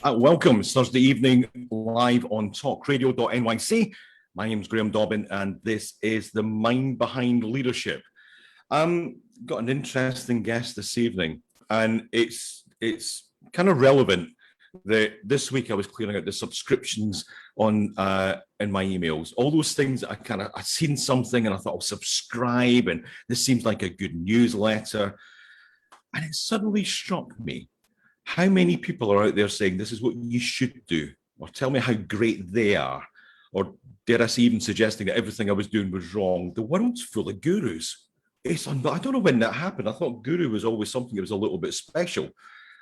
Welcome. It's Thursday evening live on talkradio.nyc. My name's Graham Dobbin, and this is the mind behind leadership. Got an interesting guest this evening, and it's kind of relevant that this week I was clearing out the subscriptions on in my emails. All those things that I'd seen something and I thought I'll subscribe, and this seems like a good newsletter. And it suddenly struck me how many people are out there saying this is what you should do, or tell me how great they are, or dare I say even suggesting that everything I was doing was wrong. The world's full of gurus. I don't know when that happened. I thought guru was always something that was a little bit special.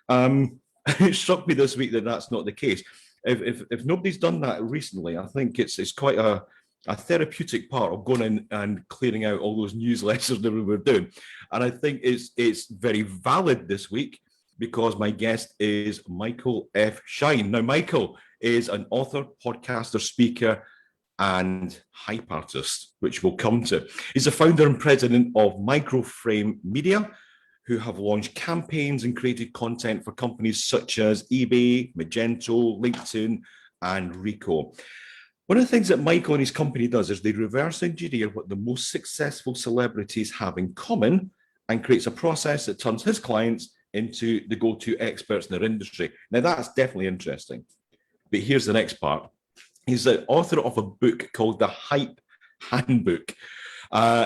It struck me this week that that's not the case. If nobody's done that recently, I think it's quite a therapeutic part of going in and clearing out all those newsletters that we were doing. And I think it's very valid this week, because my guest is Michael F. Schein. Now, Michael is an author, podcaster, speaker, and hype artist, which we'll come to. He's the founder and president of Microframe Media, who have launched campaigns and created content for companies such as eBay, Magento, LinkedIn, and Ricoh. One of the things that Michael and his company does is they reverse engineer what the most successful celebrities have in common and creates a process that turns his clients into the go-to experts in their industry. Now, that's definitely interesting. But here's the next part. He's the author of a book called the Hype Handbook.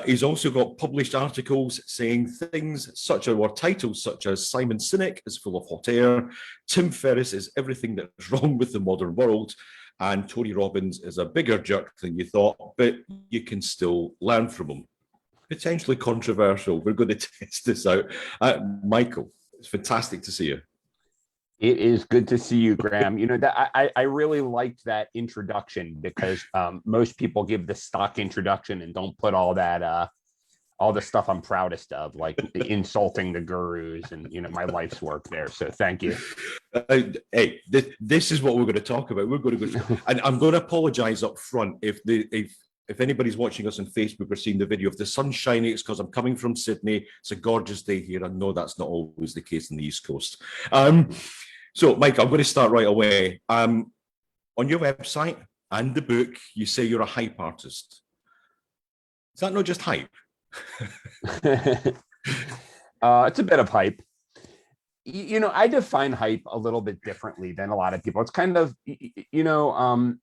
He's also got published articles saying things titles such as Simon Sinek is full of hot air, Tim Ferriss is everything that's wrong with the modern world, and Tony Robbins is a bigger jerk than you thought, but you can still learn from him. Potentially controversial. We're going to test this out. Michael, it's fantastic to see you. It is good to see you, Graham. You know, that I really liked that introduction, because most people give the stock introduction and don't put all that all the stuff I'm proudest of, like insulting the gurus and, you know, my life's work there. So thank you. Hey, this is what we're going to talk about. We're going to go, and I'm going to apologize up front if anybody's watching us on Facebook or seeing the video, if the sun's shining, it's because I'm coming from Sydney. It's a gorgeous day here. I know that's not always the case in the East Coast. So, Mike, I'm going to start right away. On your website and the book, you say you're a hype artist. Is that not just hype? It's a bit of hype. You know, I define hype a little bit differently than a lot of people. It's kind of, you know,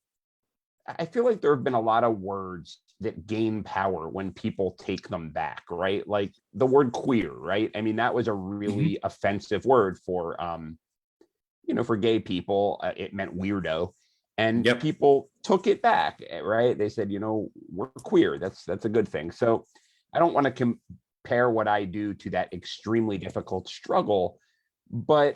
I feel like there have been a lot of words that gain power when people take them back, right? Like the word queer, right? I mean, that was a really offensive word for, you know, for gay people. It meant weirdo, and people took it back, right? They said, you know, we're queer. That's a good thing. So I don't want to compare what I do to that extremely difficult struggle. But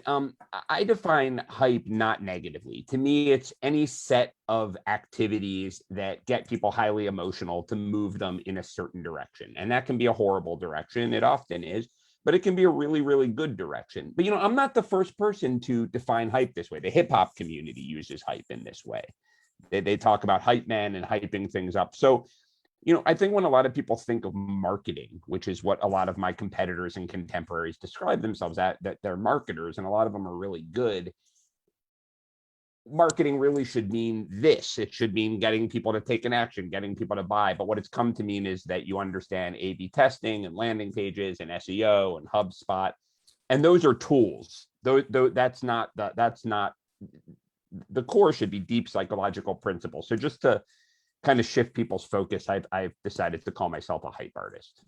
I define hype not negatively. To me, it's any set of activities that get people highly emotional to move them in a certain direction. And that can be a horrible direction. It often is, but it can be a really, really good direction. But, you know, I'm not the first person to define hype this way. The hip hop community uses hype in this way. They talk about hype man and hyping things up. So, you know, I think when a lot of people think of marketing, which is what a lot of my competitors and contemporaries describe themselves at, that they're marketers, and a lot of them are really good. Marketing really should mean this. It should mean getting people to take an action, getting people to buy. But what it's come to mean is that you understand A/B testing and landing pages and SEO and HubSpot, and those are tools. That's not the core. Should be deep psychological principles. So just to kind of shift people's focus, I've decided to call myself a hype artist.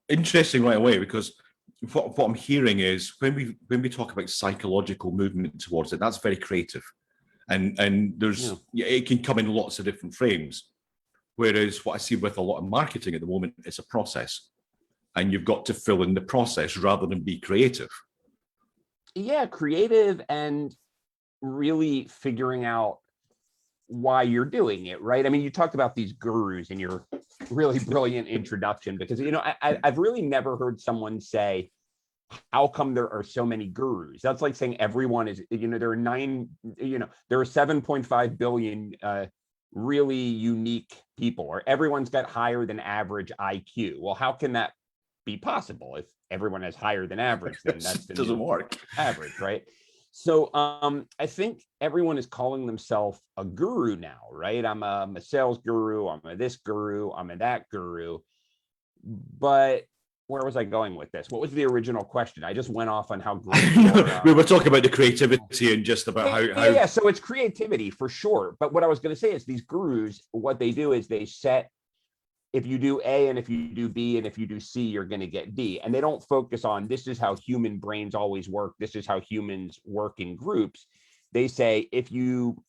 Interesting right away, because what I'm hearing is when we talk about psychological movement towards it, that's very creative, and there's it can come in lots of different frames. Whereas what I see with a lot of marketing at the moment is a process, and you've got to fill in the process rather than be creative. Yeah, creative and really figuring out why you're doing it, right? I mean, you talked about these gurus in your really brilliant introduction, because, you know, I've really never heard someone say, how come there are so many gurus? That's like saying everyone is, you know, there are 7.5 billion really unique people, or everyone's got higher than average IQ. Well, how can that be possible? If everyone has higher than average, then that's the doesn't work. Average, right? So I think everyone is calling themselves a guru now, right? I'm a sales guru. I'm a this guru. I'm a that guru. But where was I going with this? What was the original question? I just went off on how great we were talking about the creativity and just about how. So it's creativity for sure. But what I was going to say is these gurus, what they do is they set, if you do A and if you do B and if you do C, you're going to get D. And they don't focus on this is how human brains always work. This is how humans work in groups. They say if you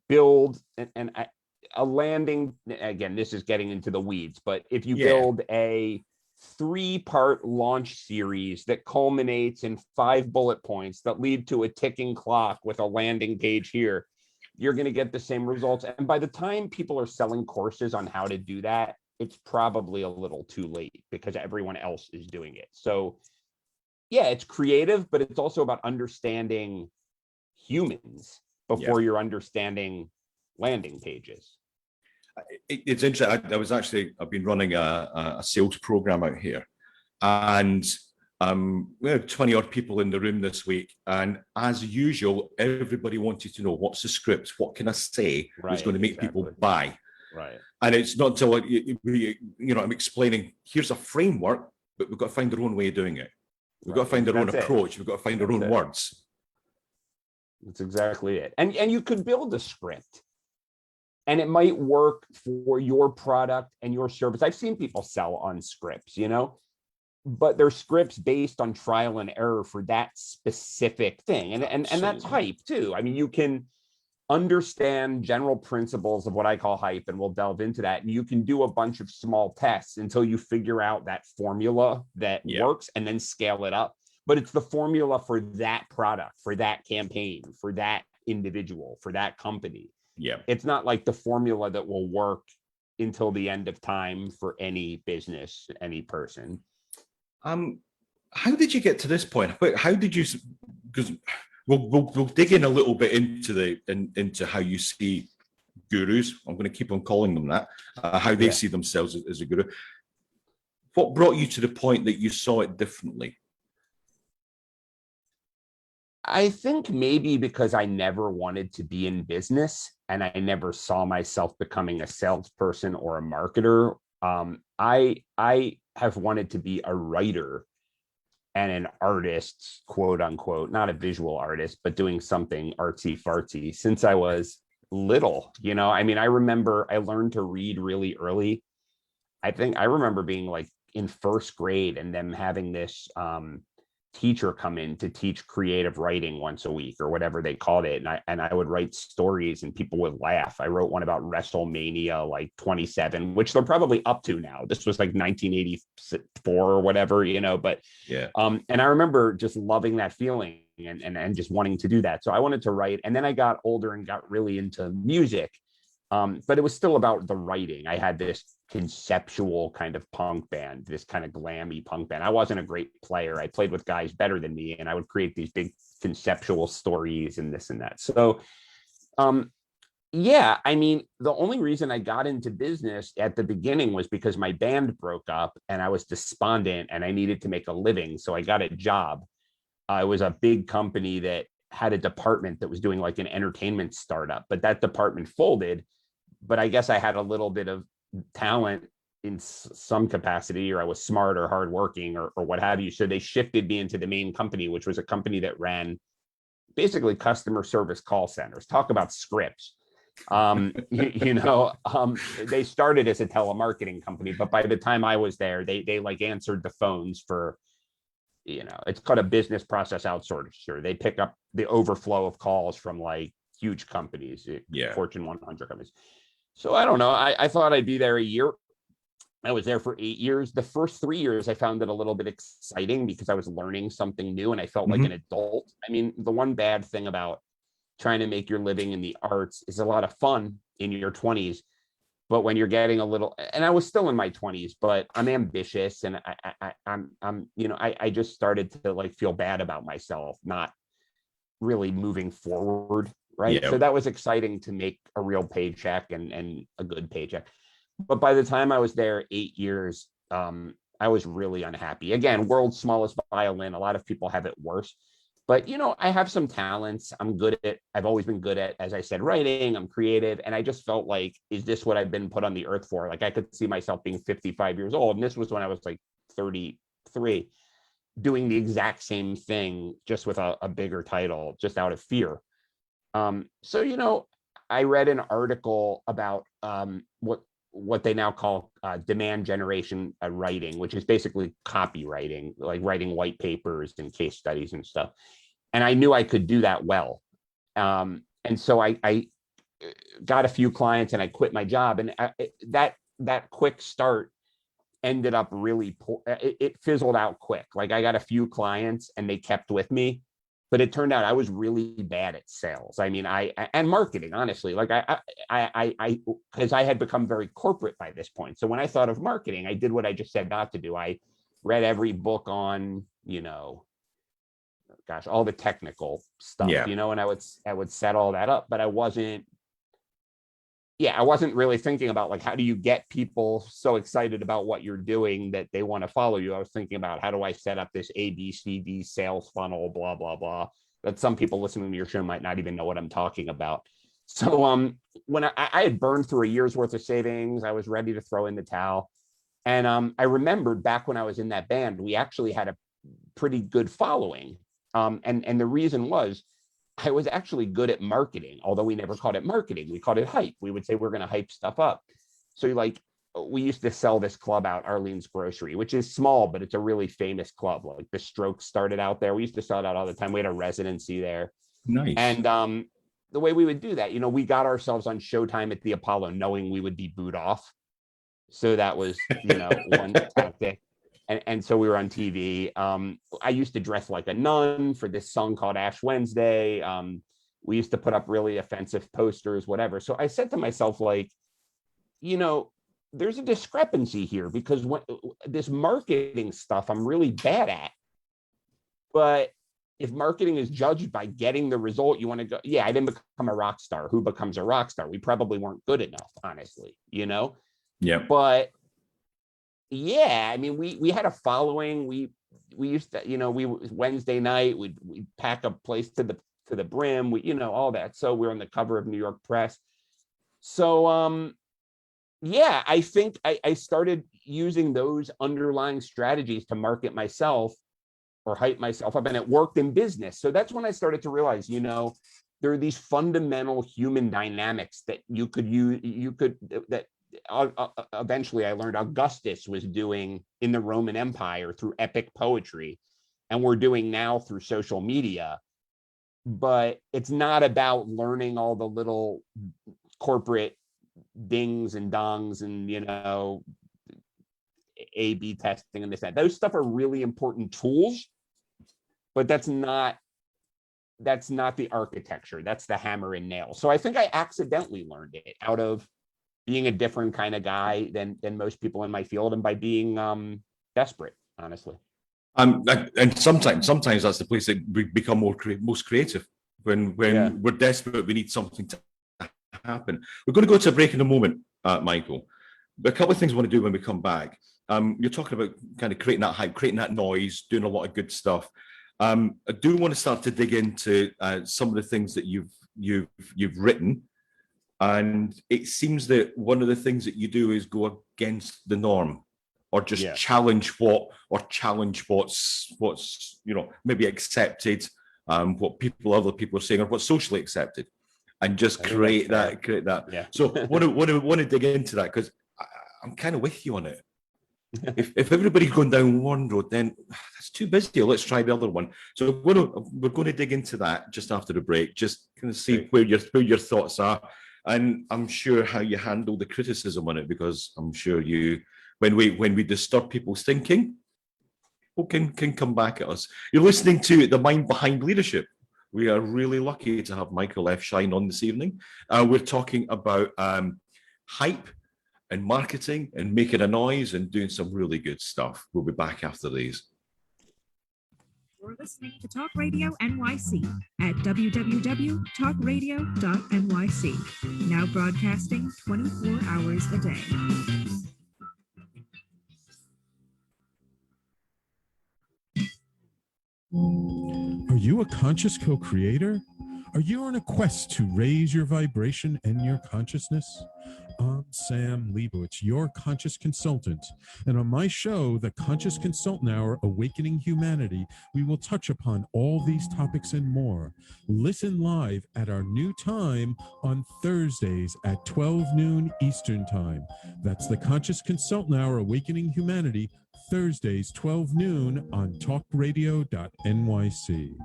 build a landing, again, this is getting into the weeds, but if you build a 3-part launch series that culminates in 5 bullet points that lead to a ticking clock with a landing page here, you're going to get the same results. And by the time people are selling courses on how to do that, it's probably a little too late because everyone else is doing it. So yeah, it's creative, but it's also about understanding humans before you're understanding landing pages. It's interesting. I've been running a sales program out here, and we had 20 odd people in the room this week, and as usual, everybody wanted to know what's the script, what can I say that's going to make people buy. Right. And it's not until I'm explaining, here's a framework, but we've got to find our own way of doing it. We've got to find our own approach. We've got to find our own words. That's exactly it. And you could build a script and it might work for your product and your service. I've seen people sell on scripts, but they're scripts based on trial and error for that specific thing. And that's hype too. I mean, you can understand general principles of what I call hype, and we'll delve into that. And you can do a bunch of small tests until you figure out that formula that works and then scale it up. But it's the formula for that product, for that campaign, for that individual, for that company. Yeah. It's not like the formula that will work until the end of time for any business, any person. How did you get to this point? How did you? Because we'll dig in a little bit into how you see gurus. I'm going to keep on calling them that. How they see themselves as a guru. What brought you to the point that you saw it differently? I think maybe because I never wanted to be in business and I never saw myself becoming a salesperson or a marketer. I have wanted to be a writer and an artist, quote unquote, not a visual artist, but doing something artsy fartsy since I was little. I mean, I remember I learned to read really early. I think I remember being like in first grade and them having this teacher come in to teach creative writing once a week or whatever they called it. And I would write stories and people would laugh. I wrote one about WrestleMania, like 27, which they're probably up to now. This was like 1984 or whatever, but yeah. And I remember just loving that feeling and just wanting to do that. So I wanted to write. And then I got older and got really into music. But it was still about the writing. I had this conceptual kind of punk band, this kind of glammy punk band. I wasn't a great player. I played with guys better than me, and I would create these big conceptual stories and this and that. So, I mean, the only reason I got into business at the beginning was because my band broke up and I was despondent and I needed to make a living. So I got a job. It was a big company that had a department that was doing like an entertainment startup, but that department folded. But I guess I had a little bit of talent in some capacity, or I was smart or hardworking or what have you. So they shifted me into the main company, which was a company that ran basically customer service call centers. Talk about scripts. They started as a telemarketing company, but by the time I was there, they like answered the phones for, it's called a business process outsourcer. They pick up the overflow of calls from like huge companies, Fortune 100 companies. So I don't know. I thought I'd be there a year. I was there for 8 years. The first 3 years, I found it a little bit exciting because I was learning something new and I felt like an adult. I mean, the one bad thing about trying to make your living in the arts is a lot of fun in your 20s. But when you're getting a little, and I was still in my 20s, but I'm ambitious and I just started to like feel bad about myself, not really moving forward. Right. Yeah. So that was exciting to make a real paycheck and a good paycheck. But by the time I was there 8 years, I was really unhappy. Again, world's smallest violin. A lot of people have it worse. But, I have some talents. I've always been good at, as I said, writing. I'm creative. And I just felt like, is this what I've been put on the earth for? Like I could see myself being 55 years old. And this was when I was like 33, doing the exact same thing, just with a bigger title, just out of fear. So, I read an article about what they now call demand generation writing, which is basically copywriting, like writing white papers and case studies and stuff. And I knew I could do that well. And so I got a few clients and I quit my job. And that quick start ended up really poor. It fizzled out quick. Like I got a few clients and they kept with me. But it turned out I was really bad at sales. I mean, and marketing, honestly. Like because I had become very corporate by this point. So when I thought of marketing, I did what I just said not to do. I read every book on, all the technical stuff, and I would set all that up. But I wasn't really thinking about like, how do you get people so excited about what you're doing that they want to follow you? I was thinking about, how do I set up this ABCD sales funnel, blah, blah, blah, that some people listening to your show might not even know what I'm talking about. So when I had burned through a year's worth of savings, I was ready to throw in the towel. And I remembered back when I was in that band, we actually had a pretty good following. And the reason was, I was actually good at marketing, although we never called it marketing. We called it hype. We would say we're going to hype stuff up. So like we used to sell this club out, Arlene's Grocery, which is small, but it's a really famous club. Like the Strokes started out there. We used to sell it out all the time. We had a residency there. Nice. And the way we would do that, we got ourselves on Showtime at the Apollo, knowing we would be booed off. So that was, one tactic. And so we were on TV. I used to dress like a nun for this song called Ash Wednesday. We used to put up really offensive posters, whatever. So I said to myself, like, there's a discrepancy here, because this marketing stuff I'm really bad at. But if marketing is judged by getting the result you want to go, I didn't become a rock star. Who becomes a rock star? We probably weren't good enough, honestly, Yeah. But I mean, we had a following. We used to, we Wednesday night, we'd pack a place to the brim, all that. So we're on the cover of New York Press. So I think I started using those underlying strategies to market myself or hype myself up, and it worked in business. So that's when I started to realize, there are these fundamental human dynamics that you could use, that eventually I learned Augustus was doing in the Roman Empire through epic poetry, and we're doing now through social media. But it's not about learning all the little corporate dings and dongs and A/B testing and this and that. Those stuff are really important tools, but that's not the architecture. That's the hammer and nail. So I think I accidentally learned it out of being a different kind of guy than most people in my field, and by being desperate, honestly. And sometimes that's the place that we become most creative. When we're desperate, we need something to happen. We're going to go to a break in a moment, Michael. But a couple of things I want to do when we come back. You're talking about kind of creating that hype, creating that noise, doing a lot of good stuff. I do want to start to dig into some of the things that you've written. And it seems that one of the things that you do is go against the norm, or just challenge what's maybe accepted, what other people are saying, or what's socially accepted, and just create that. Yeah. So want to dig into that, because I'm kind of with you on it. If everybody's going down one road, then that's too busy. Let's try the other one. So we're going to dig into that just after the break, just kind of see where your thoughts are. And I'm sure how you handle the criticism on it, because I'm sure when we disturb people's thinking, people can come back at us. You're listening to The Mind Behind Leadership. We are really lucky to have Michael F. Schein on this evening. We're talking about hype and marketing and making a noise and doing some really good stuff. We'll be back after these. You're listening to Talk Radio NYC at www.talkradio.nyc. Now broadcasting 24 hours a day. Are you a conscious co-creator? Are you on a quest to raise your vibration and your consciousness? I'm Sam Leibowitz, your conscious consultant. And on my show, The Conscious Consultant Hour, Awakening Humanity, we will touch upon all these topics and more. Listen live at our new time on Thursdays at 12 noon Eastern Time. That's The Conscious Consultant Hour, Awakening Humanity, Thursdays, 12 noon on talkradio.nyc.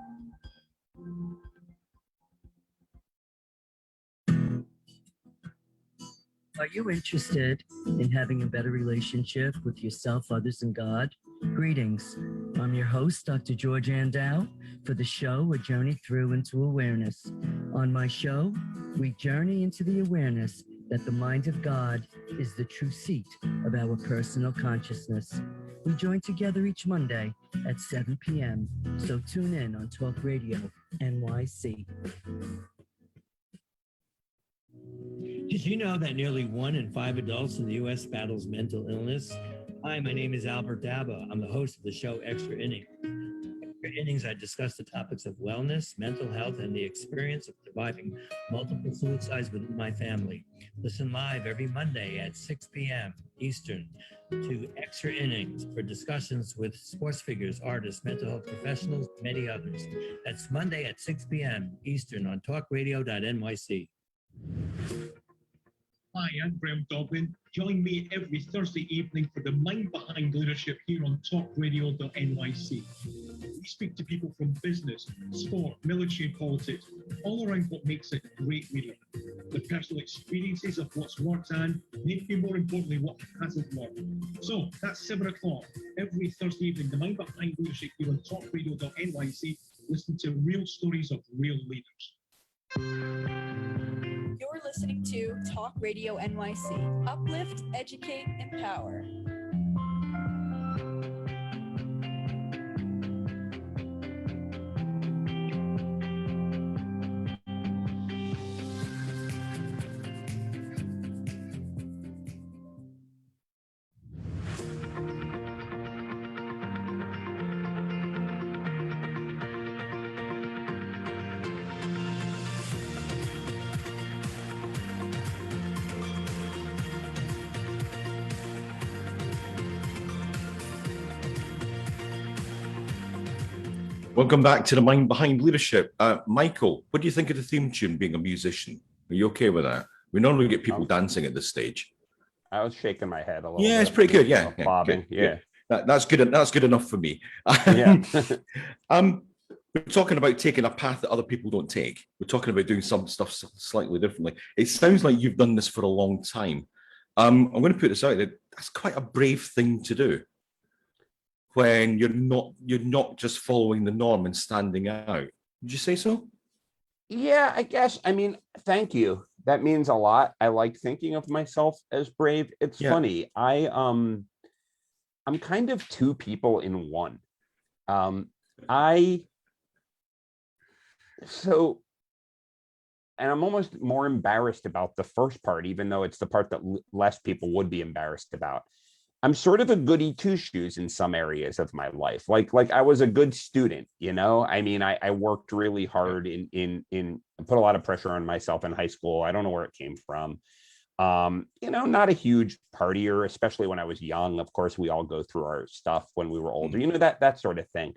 Are you interested in having a better relationship with yourself, others, and God? Greetings. I'm your host, Dr. George Andow, for the show A Journey Through into Awareness. On my show, we journey into the awareness that the mind of God is the true seat of our personal consciousness. We join together each Monday at 7 p.m., so tune in on Talk Radio NYC. Did you know that nearly 1 in 5 adults in the U.S. battles mental illness? Hi, my name is Albert Daba. I'm the host of the show Extra Innings. Extra Innings, I discuss the topics of wellness, mental health, and the experience of surviving multiple suicides within my family. Listen live every Monday at 6 p.m. Eastern to Extra Innings for discussions with sports figures, artists, mental health professionals, and many others. That's Monday at 6 p.m. Eastern on talkradio.nyc. Hi, I'm Graham Dobbin. Join me every Thursday evening for the Mind Behind Leadership here on talkradio.nyc. We speak to people from business, sport, military, and politics, all around what makes a great leader. The personal experiences of what's worked and, maybe more importantly, what hasn't worked. So that's 7 o'clock every Thursday evening, the Mind Behind Leadership here on talkradio.nyc. Listen to real stories of real leaders. You're listening to Talk Radio NYC. Uplift, educate, empower. Welcome back to the Mind Behind Leadership. Michael, what do you think of the theme tune, being a musician? Are you okay with that? We normally get people dancing at this stage. I was shaking my head a little bit. Yeah, it's pretty good. Yeah. Bobbing. Good, yeah. Good. That's good. That's good enough for me. Yeah. We're talking about taking a path that other people don't take. We're talking about doing some stuff slightly differently. It sounds like you've done this for a long time. I'm going to put this out there. That's quite a brave thing to do, when you're not just following the norm and standing out. Would you say so? Yeah, I guess. I mean, thank you. That means a lot. I like thinking of myself as brave. It's funny. I'm kind of two people in one. And I'm almost more embarrassed about the first part, even though it's the part that less people would be embarrassed about. I'm sort of a goody two shoes in some areas of my life. Like I was a good student, you know. I mean, I worked really hard in put a lot of pressure on myself in high school. I don't know where it came from. You know, not a huge partier, especially when I was young. Of course, we all go through our stuff when we were older, you know, that sort of thing.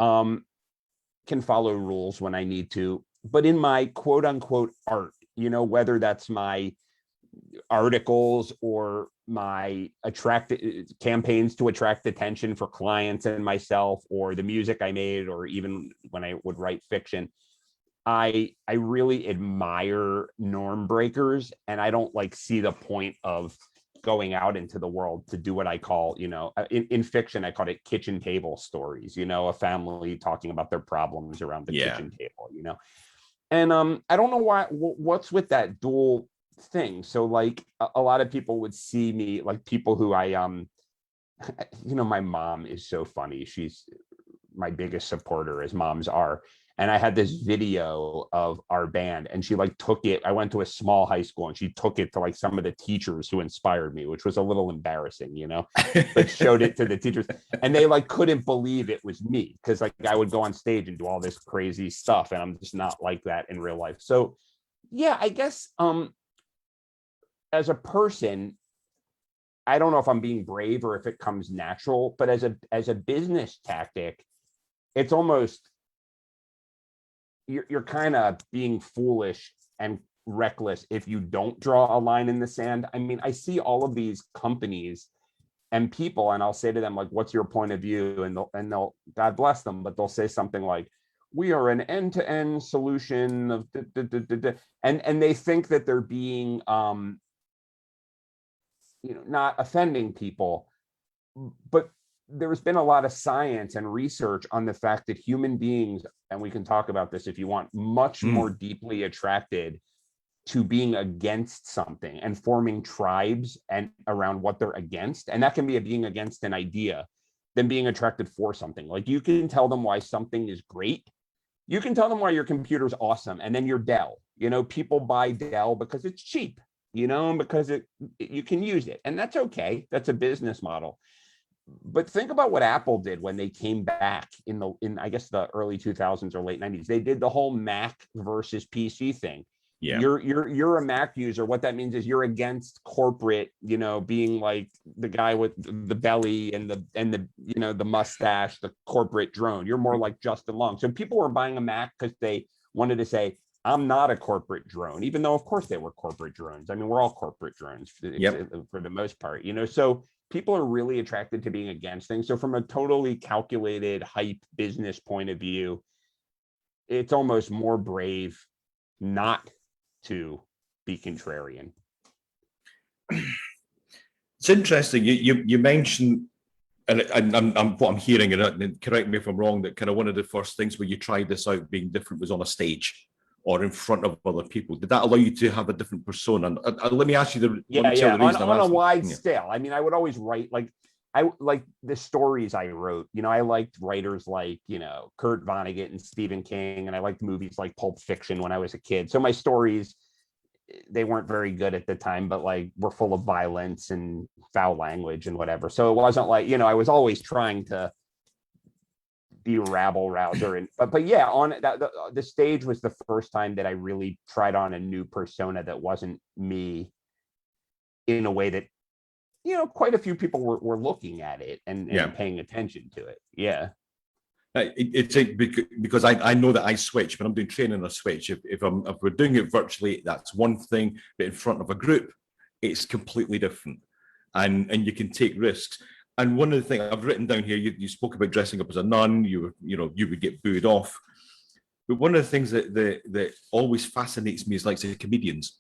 Can follow rules when I need to, but in my quote unquote art, you know, whether that's my articles or my campaigns to attract attention for clients and myself, or the music I made, or even when I would write fiction, I really admire norm breakers, and I don't see the point of going out into the world to do what I call, you know, in fiction, I call it kitchen table stories, you know, a family talking about their problems around the kitchen table, you know. And I don't know what's with that dual thing. So a lot of people would see me, people who I you know, my mom is so funny. She's my biggest supporter, as moms are. And I had this video of our band, and she like took it. I went to a small high school, and she took it to like some of the teachers who inspired me, which was a little embarrassing, you know, but showed it to the teachers, and they like couldn't believe it was me, because like I would go on stage and do all this crazy stuff, and I'm just not like that in real life. So yeah, I guess as a person, I don't know if I'm being brave or if it comes natural, but as a business tactic, it's almost you're kind of being foolish and reckless if you don't draw a line in the sand. I mean, I see all of these companies and people, and I'll say to them like, "What's your point of view?" And they'll God bless them, but they'll say something like, "We are an end-to-end solution of," and they think that they're being not offending people, but there's been a lot of science and research on the fact that human beings, and we can talk about this if you want, much more deeply attracted to being against something and forming tribes and around what they're against. And that can be being against an idea than being attracted for something. Like you can tell them why something is great. You can tell them why your computer's awesome. And then your Dell, people buy Dell because it's cheap, because you can use it. And that's okay. That's a business model. But think about what Apple did when they came back in I guess the early 2000s or late 90s. They did the whole Mac versus PC thing. Yeah. You're a Mac user. What that means is you're against corporate, being like the guy with the belly and the mustache, the corporate drone. You're more like Justin Long. So people were buying a Mac because they wanted to say, I'm not a corporate drone, even though of course they were corporate drones. I mean, we're all corporate drones for the most part, so people are really attracted to being against things. So from a totally calculated hype business point of view, it's almost more brave not to be contrarian. It's interesting. You mentioned, and what I'm hearing, and correct me if I'm wrong, that kind of one of the first things where you tried this out being different was on a stage or in front of other people. Did that allow you to have a different persona? And let me ask you the on a wide scale. I mean, I would always write I like the stories I wrote. I liked writers like Kurt Vonnegut and Stephen King, and I liked movies like Pulp Fiction when I was a kid. So my stories, they weren't very good at the time, but like were full of violence and foul language and whatever. So it wasn't like I was always trying to be a rabble rouser, but yeah, on the stage was the first time that I really tried on a new persona that wasn't me, in a way that quite a few people were looking at it and paying attention to it. Yeah, it's because I know that I switch when I'm doing training. I switch if we're doing it virtually, that's one thing, but in front of a group, it's completely different, and you can take risks. And one of the things I've written down here, you spoke about dressing up as a nun. You would get booed off. But one of the things that always fascinates me is like say comedians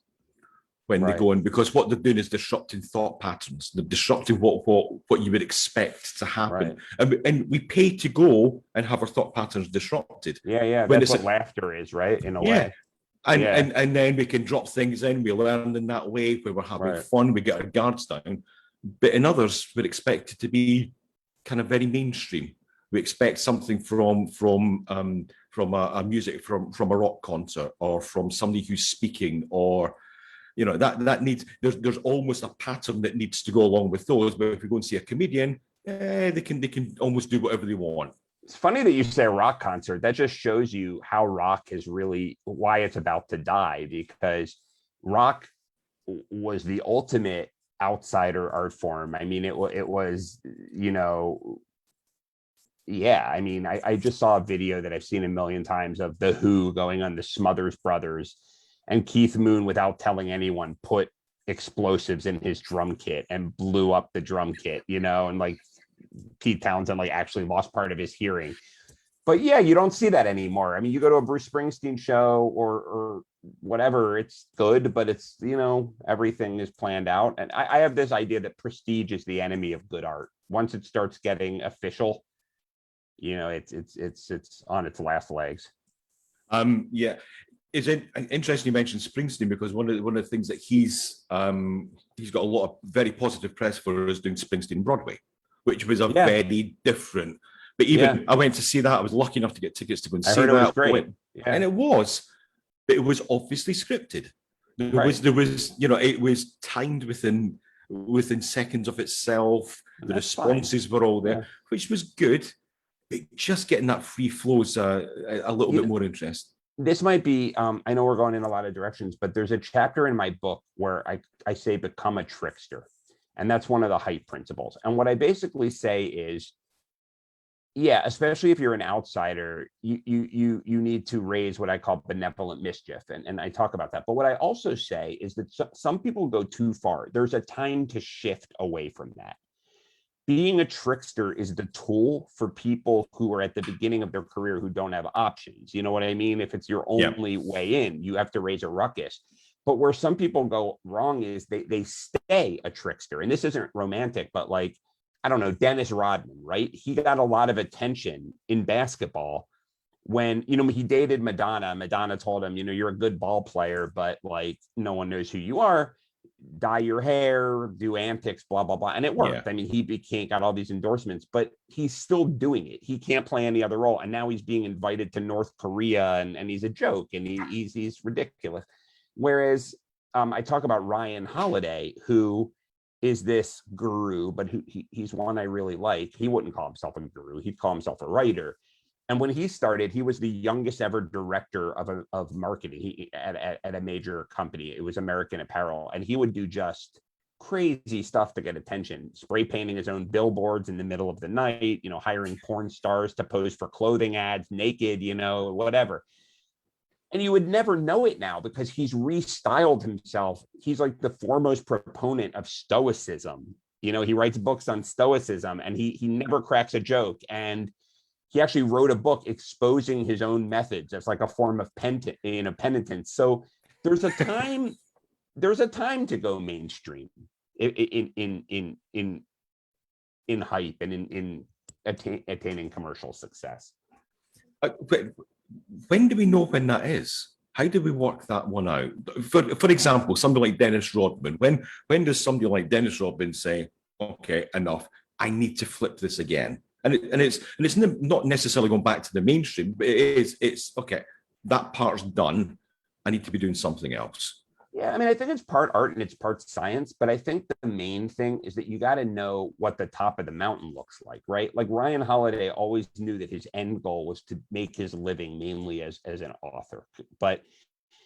when they go in, because what they're doing is disrupting thought patterns. They're disrupting what you would expect to happen. Right. And we pay to go and have our thought patterns disrupted. Yeah. That's what laughter is, right? In a way. And then we can drop things in. We learn in that way where we're having fun. We get our guards down. But in others, we're expected to be kind of very mainstream. We expect something from a music from a rock concert, or from somebody who's speaking, or that needs. There's almost a pattern that needs to go along with those. But if we go and see a comedian, they can almost do whatever they want. It's funny that you say a rock concert. That just shows you how rock is really why it's about to die, because rock was the ultimate outsider art form. I mean, it was, I mean, I just saw a video that I've seen a million times of The Who going on the Smothers Brothers, and Keith Moon, without telling anyone, put explosives in his drum kit and blew up the drum kit, and like Pete Townsend like actually lost part of his hearing. But yeah, you don't see that anymore. I mean, you go to a Bruce Springsteen show or whatever, it's good, but it's, everything is planned out. And I have this idea that prestige is the enemy of good art. Once it starts getting official, it's on its last legs. It's interesting you mentioned Springsteen, because one of the things that he's got a lot of very positive press for is doing Springsteen Broadway, which was a very different. But even I went to see that. I was lucky enough to get tickets to go and see heard that. It was great. And it was, but it was obviously scripted. There was, you know, it was timed within seconds of itself. The responses were all there, which was good. But just getting that free flow is a little bit more interesting. This might be, I know we're going in a lot of directions, but there's a chapter in my book where I say become a trickster. And that's one of the hype principles. And what I basically say is, especially if you're an outsider, you need to raise what I call benevolent mischief. And I talk about that. But what I also say is that some people go too far. There's a time to shift away from that. Being a trickster is the tool for people who are at the beginning of their career who don't have options. You know what I mean? If it's your only way in, you have to raise a ruckus. But where some people go wrong is they stay a trickster. And this isn't romantic, but like, I don't know, Dennis Rodman, right? He got a lot of attention in basketball when, you know, he dated Madonna. Madonna told him, you know, you're a good ball player, but like, no one knows who you are. Dye your hair, do antics, blah, blah, blah. And it worked. I mean, he got all these endorsements, but he's still doing it. He can't play any other role. And now he's being invited to North Korea and he's a joke and he's ridiculous. Whereas I talk about Ryan Holiday, who is this guru, but he's one I really like. He wouldn't call himself a guru. He'd call himself a writer. And when he started, he was the youngest ever director of marketing at a major company. It was American Apparel. And he would do just crazy stuff to get attention, spray painting his own billboards in the middle of the night, you know, hiring porn stars to pose for clothing ads, naked, you know, whatever. And you would never know it now because he's restyled himself. He's like the foremost proponent of stoicism. You know, he writes books on stoicism and he never cracks a joke. And he actually wrote a book exposing his own methods as like a form of penitence. So there's a time to go mainstream in hype and in attaining commercial success. But when do we know when that is? How do we work that one out? For example, somebody like Dennis Rodman. When does somebody like Dennis Rodman say, "Okay, enough. I need to flip this again"? And it's not necessarily going back to the mainstream, but it's okay. That part's done. I need to be doing something else. Yeah, I mean, I think it's part art and it's part science, but I think the main thing is that you got to know what the top of the mountain looks like, right? Like Ryan Holiday always knew that his end goal was to make his living mainly as an author, but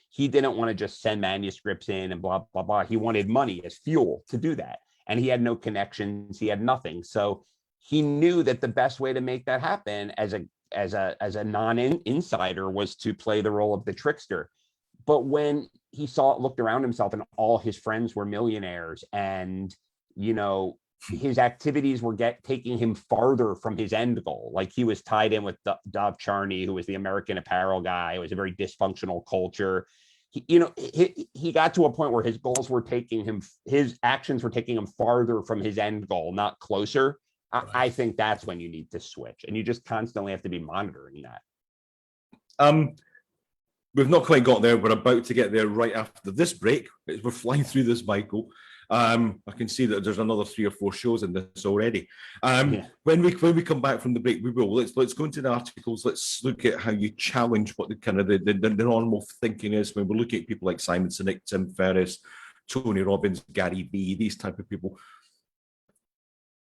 he didn't want to just send manuscripts in and blah, blah, blah. He wanted money as fuel to do that. And he had no connections. He had nothing. So he knew that the best way to make that happen as a non-insider was to play the role of the trickster. But when he looked around himself and all his friends were millionaires and, you know, his activities were taking him farther from his end goal. Like he was tied in with Dov Charney, who was the American Apparel guy. It was a very dysfunctional culture. He got to a point where his actions were taking him farther from his end goal, not closer. I think that's when you need to switch, and you just constantly have to be monitoring that. We've not quite got there. We're about to get there right after this break. We're flying through this, Michael. I can see that there's another 3 or 4 shows in this already. When we come back from the break, we will. Let's go into the articles. Let's look at how you challenge what the normal thinking is when we're looking at people like Simon Sinek, Tim Ferriss, Tony Robbins, Gary Vee, these type of people.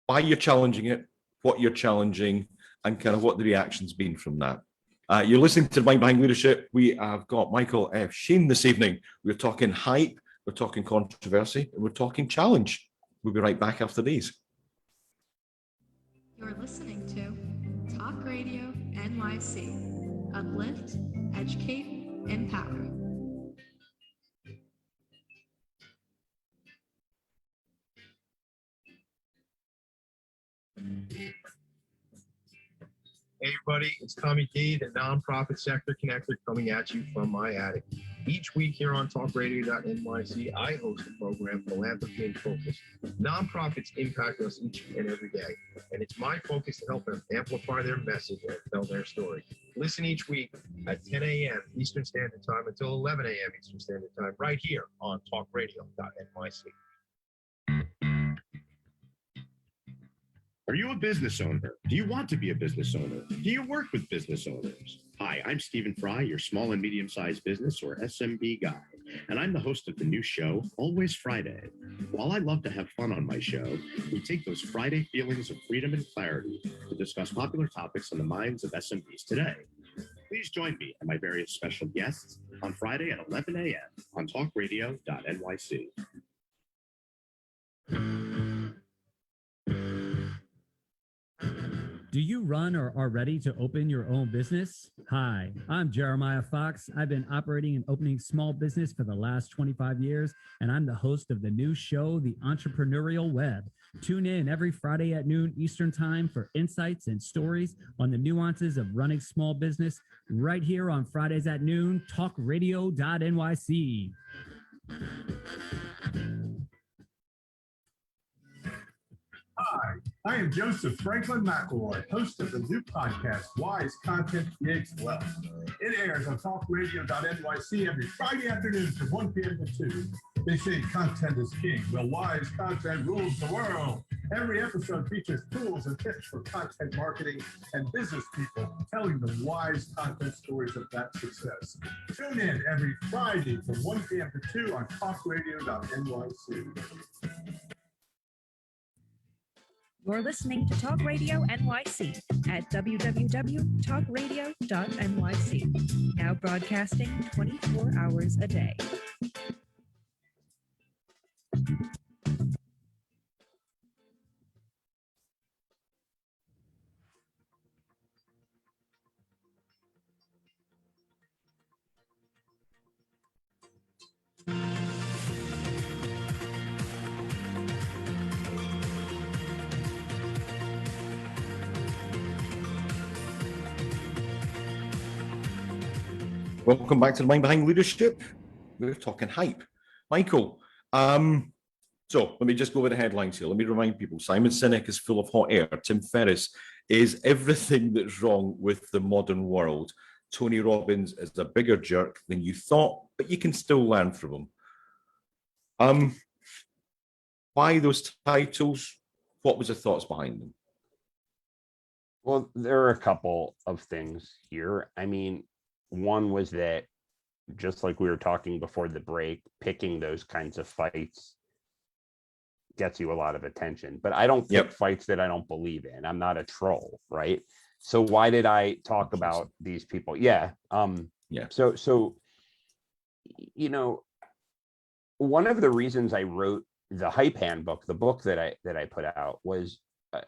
Why you're challenging it, what you're challenging, and kind of what the reaction's been from that. You're listening to Mind Behind Leadership. We have got Michael F. Schein this evening. We're talking hype, we're talking controversy, and we're talking challenge. We'll be right back after these. You're listening to Talk Radio NYC. Uplift, educate, empower. Hey everybody, it's Tommy D, the nonprofit sector connector, coming at you from my attic. Each week here on talkradio.nyc, I host a program, Philanthropy in Focus. Nonprofits impact us each and every day, and it's my focus to help them amplify their message and tell their story. Listen each week at 10 a.m. Eastern Standard Time until 11 a.m. Eastern Standard Time, right here on talkradio.nyc. Are you a business owner? Do you want to be a business owner? Do you work with business owners? Hi, I'm Stephen Fry, your small and medium-sized business or SMB guy, and I'm the host of the new show, Always Friday. While I love to have fun on my show, we take those Friday feelings of freedom and clarity to discuss popular topics on the minds of SMBs today. Please join me and my various special guests on Friday at 11 a.m. on talkradio.nyc. Do you run or are ready to open your own business? Hi, I'm Jeremiah Fox. I've been operating and opening small business for the last 25 years, and I'm the host of the new show, The Entrepreneurial Web. Tune in every Friday at noon Eastern Time for insights and stories on the nuances of running small business right here on Fridays at noon, talkradio.nyc. Hi, I am Joseph Franklin McElroy, host of the new podcast, Wise Content Creates Wealth. It airs on talkradio.nyc every Friday afternoon from 1 p.m. to 2. They say content is king. Well, wise content rules the world. Every episode features tools and tips for content marketing and business people telling the wise content stories of that success. Tune in every Friday from 1 p.m. to 2 on talkradio.nyc. You're listening to Talk Radio NYC at www.talkradio.nyc. Now broadcasting 24 hours a day. Welcome back to the Mind Behind Leadership. We're talking hype. Michael, so let me just go over the headlines here. Let me remind people, Simon Sinek is full of hot air. Tim Ferriss is everything that's wrong with the modern world. Tony Robbins is a bigger jerk than you thought, but you can still learn from him. Why those titles? What was the thoughts behind them? Well, there are a couple of things here. I mean, one was that, just like we were talking before the break, picking those kinds of fights gets you a lot of attention. But I don't pick fights that I don't believe in. I'm not a troll, right? So why did I talk about these people? So you know, one of the reasons I wrote the Hype Handbook, the book that I put out, was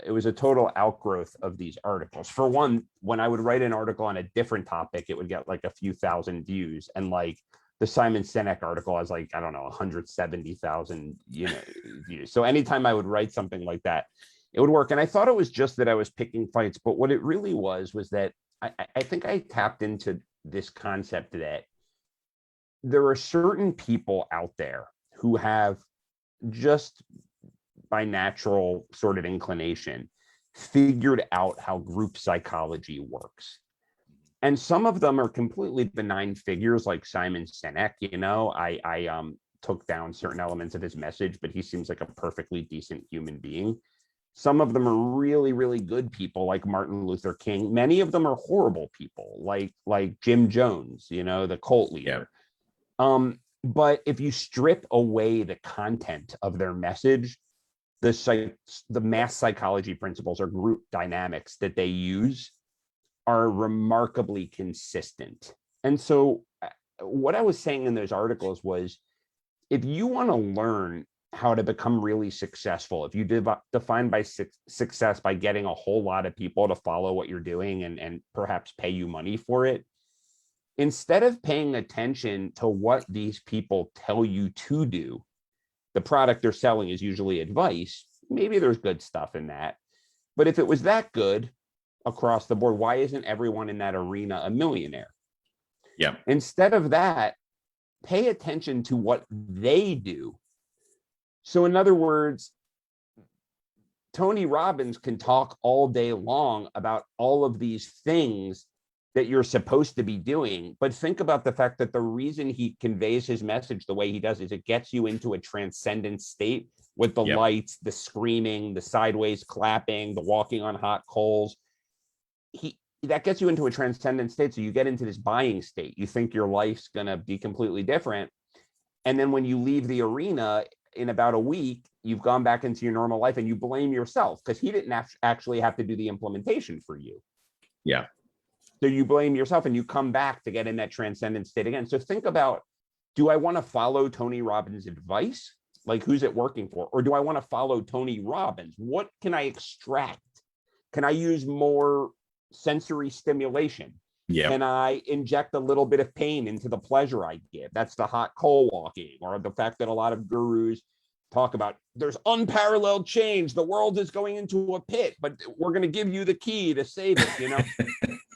it was a total outgrowth of these articles. For one, when I would write an article on a different topic, it would get like a few thousand views, and like the Simon Sinek article has like, I don't know, 170,000 views. So anytime I would write something like that, it would work. And I thought it was just that I was picking fights, but what it really was that I think I tapped into this concept that there are certain people out there who have, just by natural sort of inclination, figured out how group psychology works. And some of them are completely benign figures, like Simon Sinek. I took down certain elements of his message, but he seems like a perfectly decent human being. Some of them are really, really good people, like Martin Luther King. Many of them are horrible people, like Jim Jones, the cult leader. But if you strip away the content of their message, the mass psychology principles or group dynamics that they use are remarkably consistent. And so what I was saying in those articles was, if you want to learn how to become really successful, if you define by success by getting a whole lot of people to follow what you're doing and perhaps pay you money for it, instead of paying attention to what these people tell you to do, the product they're selling is usually advice. Maybe there's good stuff in that. But if it was that good across the board, why isn't everyone in that arena a millionaire? Yeah. Instead of that, pay attention to what they do. So in other words, Tony Robbins can talk all day long about all of these things that you're supposed to be doing. But think about the fact that the reason he conveys his message the way he does is it gets you into a transcendent state with the Yep. lights, the screaming, the sideways clapping, the walking on hot coals. That gets you into a transcendent state. So you get into this buying state. You think your life's going to be completely different. And then when you leave the arena in about a week, you've gone back into your normal life and you blame yourself because he didn't actually have to do the implementation for you. Yeah. So you blame yourself and you come back to get in that transcendent state again. So think about, do I want to follow Tony Robbins' advice? Like, who's it working for? Or do I want to follow Tony Robbins? What can I extract? Can I use more sensory stimulation? Yeah. Can I inject a little bit of pain into the pleasure I give? That's the hot coal walking, or the fact that a lot of gurus talk about there's unparalleled change. The world is going into a pit, but we're going to give you the key to save it. You know,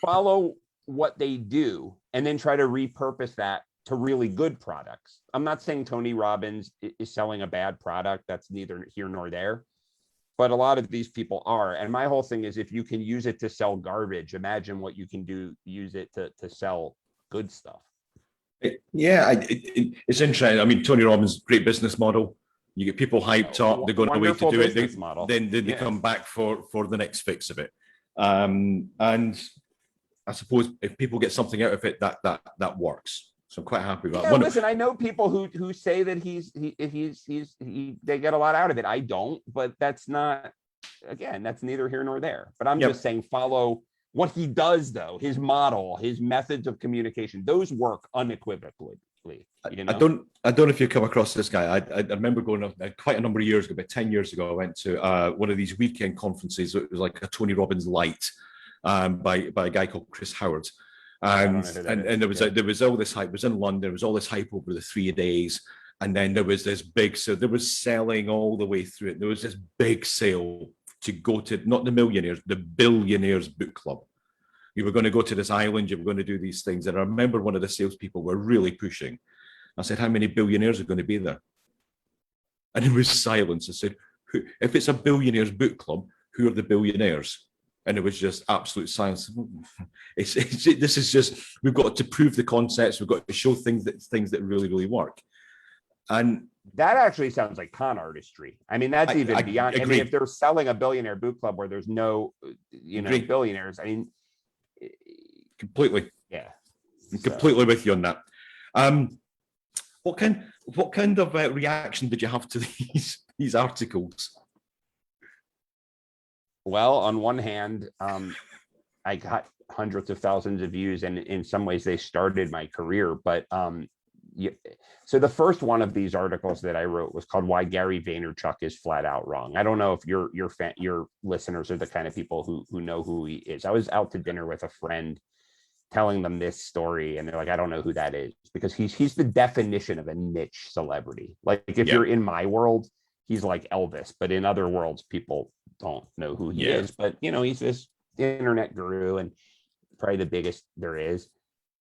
follow what they do and then try to repurpose that to really good products. I'm not saying Tony Robbins is selling a bad product. That's neither here nor there. But a lot of these people are. And my whole thing is, if you can use it to sell garbage, imagine what you can use it to sell good stuff. It's interesting. I mean, Tony Robbins, great business model. You get people hyped up, they're going away to do it. Then they come back for the next fix of it. And I suppose if people get something out of it, that works. So I'm quite happy with that. Yeah, listen, I know people who say that they get a lot out of it. I don't, but that's not, again, that's neither here nor there. But I'm just saying, follow what he does, though, his model, his methods of communication. Those work unequivocally. You know? I don't know if you come across this guy. I remember going quite a number of years ago, about 10 years ago. I went to one of these weekend conferences. It was like a Tony Robbins light by a guy called Chris Howard. And there was all this hype. It was in London. There was all this hype over the 3 days, and then there was this big. So there was selling all the way through it. There was this big sale to go to, not the millionaires, the billionaires book club. You were going to go to this island. You were going to do these things. And I remember one of the salespeople were really pushing. I said, "How many billionaires are going to be there?" And it was silence. I said, "If it's a billionaires book club, who are the billionaires?" And it was just absolute science. This is just, we've got to prove the concepts. We've got to show things that really, really work. And that actually sounds like con artistry. I mean, that's even beyond. I mean, if they're selling a billionaire boot club where there's no, billionaires, I mean, completely. Yeah. I'm completely with you on that. What kind of reaction did you have to these articles? Well, on one hand, I got hundreds of thousands of views, and in some ways they started my career. But so the first one of these articles that I wrote was called "Why Gary Vaynerchuk is Flat Out Wrong." I don't know if your listeners are the kind of people who know who he is. I was out to dinner with a friend telling them this story, and they're like, "I don't know who that is," because he's the definition of a niche celebrity. Like if you're in my world, he's like Elvis, but in other worlds, people don't know who he is. But he's this internet guru and probably the biggest there is.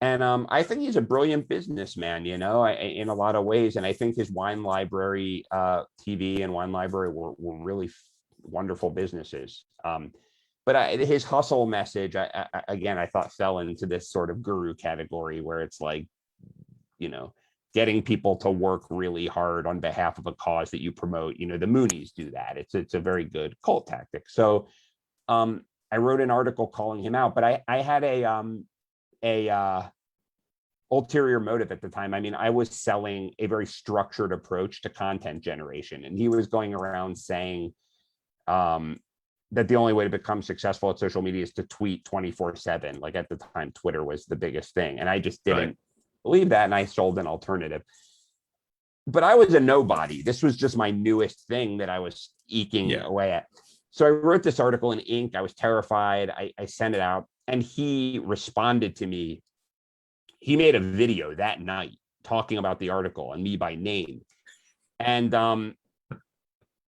And I think he's a brilliant businessman, in a lot of ways. And I think his Wine Library TV and Wine Library were really wonderful businesses. But his hustle message, I thought fell into this sort of guru category where it's like, getting people to work really hard on behalf of a cause that you promote. The Moonies do that. It's a very good cult tactic. So I wrote an article calling him out, but I had a ulterior motive at the time. I mean, I was selling a very structured approach to content generation, and he was going around saying that the only way to become successful at social media is to tweet 24/7. Like at the time, Twitter was the biggest thing. And I just didn't believe that. And I sold an alternative. But I was a nobody. This was just my newest thing that I was eking away at. So I wrote this article in ink. I was terrified. I sent it out, and he responded to me. He made a video that night talking about the article and me by name. And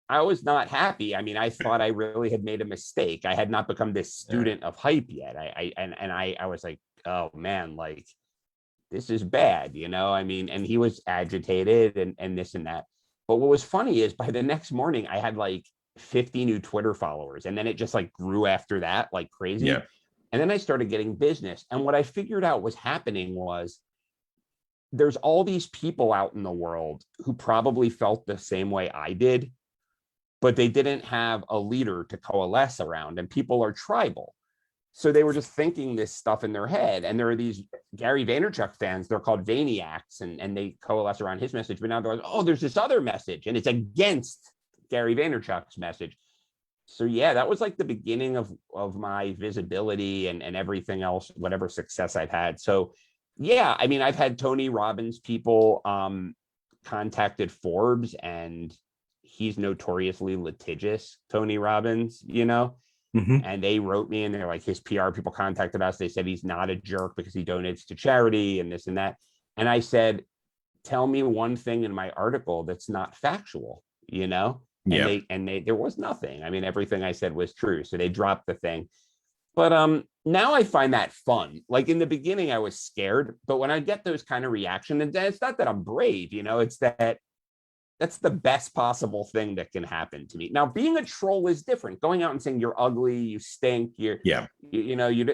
I was not happy. I mean, I thought I really had made a mistake. I had not become this student of hype yet. I was like, oh man, like this is bad, I mean, and he was agitated and this and that. But what was funny is by the next morning, I had like 50 new Twitter followers. And then it just like grew after that, like crazy. Yeah. And then I started getting business. And what I figured out was happening was there's all these people out in the world who probably felt the same way I did, but they didn't have a leader to coalesce around, and people are tribal. So they were just thinking this stuff in their head. And there are these Gary Vaynerchuk fans, they're called Vayniacs, and they coalesce around his message. But now they're like, oh, there's this other message, and it's against Gary Vaynerchuk's message. So yeah, that was like the beginning of my visibility and everything else, whatever success I've had. So yeah, I mean, I've had Tony Robbins people contacted Forbes, and he's notoriously litigious, Tony Robbins, you know. And they wrote me, and they're like, his PR people contacted us. They said he's not a jerk because he donates to charity and this and that. And I said, tell me one thing in my article that's not factual, you know? And they there was nothing. I mean, everything I said was true. So they dropped the thing. But now I find that fun. Like in the beginning, I was scared, but when I get those kind of reactions, and it's not that I'm brave, you know, it's that's the best possible thing that can happen to me. Now, being a troll is different. Going out and saying you're ugly, you stink,